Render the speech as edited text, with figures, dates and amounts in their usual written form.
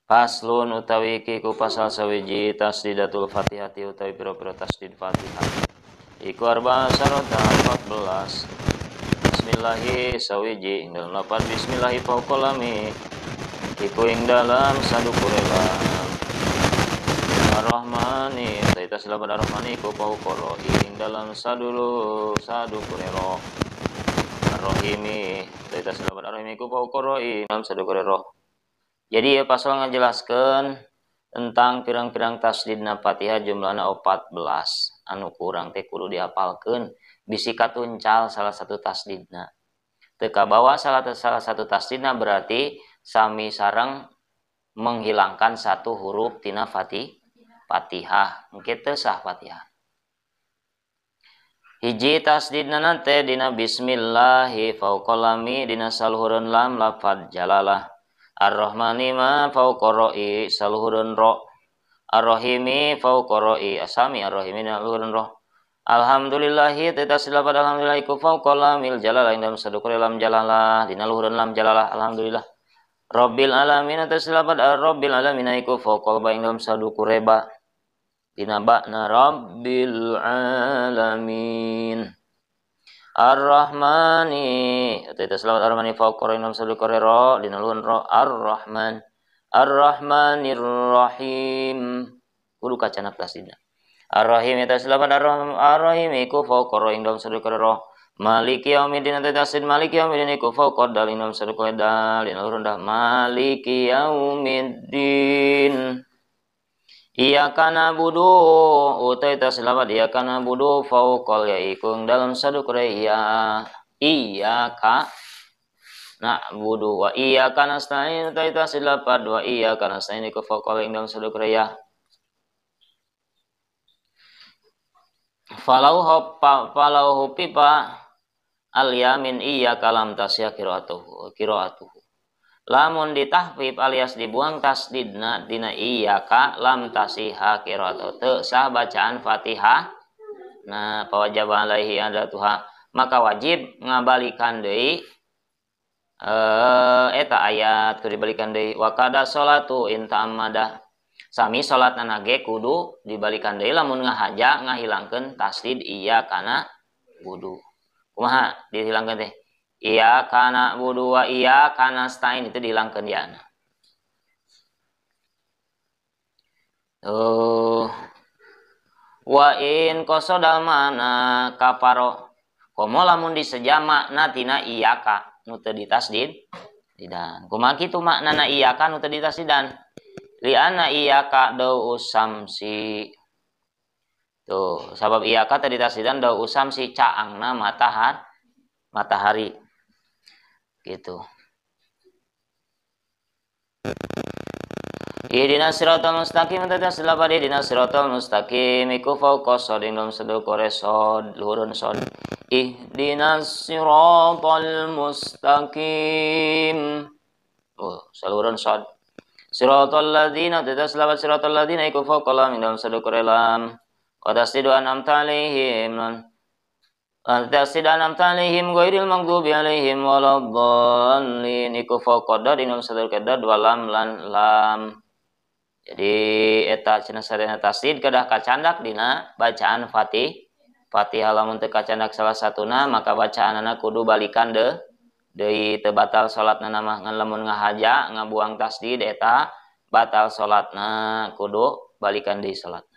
Faslun utawi iki ku pasal sawiji tasdidatul Fatihati utawi pira-pira tasdid Fatihah. Iku arba'a sarota 14. Bismillahi sawiji ing dalam lapan bismillahi fauqolami iku ing dalam sadukurela Ar-Rahmani utawi tasdidatul Ar-Rahmani iku fauqolo ing dalam sadukurela Ar-Rahimi utawi tasdidatul Ar-Rahimi iku fauqolo ing dalam sadukurela. Jadi ya pasal ngajelaskan tentang pirang-pirang tasdidna Fatihah jumlahna 14 anu kurang teh kudu dihafalkeun bisi katuncal salah satu tasdidna teu kabawa salah satu tasdidna berarti sami sareng menghilangkan satu huruf tina Fatihah engke teu sah Fatihah. Hiji tasdidna nate dina bismillahi fauqolami dina saluhureun lam lafad jalalah. Ar-Rahmani ma fauqoroi saluhurun ro. Ar-Rahimi fauqoroi asami Ar-Rahimi saluhurun ro. Alhamdulillahi tetasillah pada alhamdulillah iku fauqolamil jalalah ing dalam sadukur lam jalalah dina luhurun lam jalalah alhamdulillah. Rabbil alamin tetasillah pada Rabbil alamin iku fauqol ba ing dalam sadukur ba dina ba'na Rabbil alamin. Ar-Rahmani itu selamat Ar-Rahmani fauqor inam sadukore ro dinalun ro Ar-Rahman Ar-Rahmanir Rahim kudu kacana tasdidna. Ar-Rahim itu selamat Ar-Rahim iku fauqor inam sadukore ro Maliki yaumiddin itu tasdid Maliki yaumiddin iku fauqor dal inam sadukore dal dinalun dah Maliki yaumiddin. Iyyaka na'budu utai taselamat iyyaka na'budu fauqal yaiku dalam sadukur iyyaka na'budu wa iyyaka nasta'in utai taselamat wa iyyaka nasta'in iku fauqal ing dalam sadukur ya. Falau pipa al yamin iyyaka lam tasya qiraatuhu lamun ditahfif alias dibuang tasdidna dina iyyaka lam tasiha qiraatu teu sah bacaan Fatihah. Nah pawajib alaihi adatuha maka wajib ngabalikan deui eta ayat kudu dibalikan deui wa kada sholatu inta amada sami salatna nage kudu dibalikan deui lamun ngahaja ngahilangkeun tasdid iyyaka na'budu kumaha dihilangkeun teh iyyaka na'budu wa iyyaka nasta'in itu dihilangkeun diana. Wa in qasada mana kafaro komo lamun disejama natina iyyaka nu teu ditasdid didan. Kumaha kitu maknana iyyaka nu teu ditasdidan? Li anna iyyaka dau usamsi. Tuh, sabab iyyaka teu ditasdidan dau usamsi caangna matahari. Gitu. Ihdinas siratal mustaqim tatasillah pada ihdinas siratal mustaqim iku fauqa soding dalam sadukure sod luhurun sod ihdinas siratal mustaqim saluhurun sod siratal ladzina tatasillah pada siratal ladzina iku fauqa lam dalam sadukure lam wa tasdidu an'amta alaihim Al-Tasidanam talihim ghairil maghdubi alaihim waladdallin iku faqada dinam sadar kedad walam lan lam. Jadi eta cenah sarena tasdid kedah kacandak dina bacaan Fatihah lamun teu kacandak salah satuna maka bacaanana kudu balikan deui teu batal salatna mah ngan lamun ngahaja ngabuang tasdid eta batal salatna kudu balikan deui salat.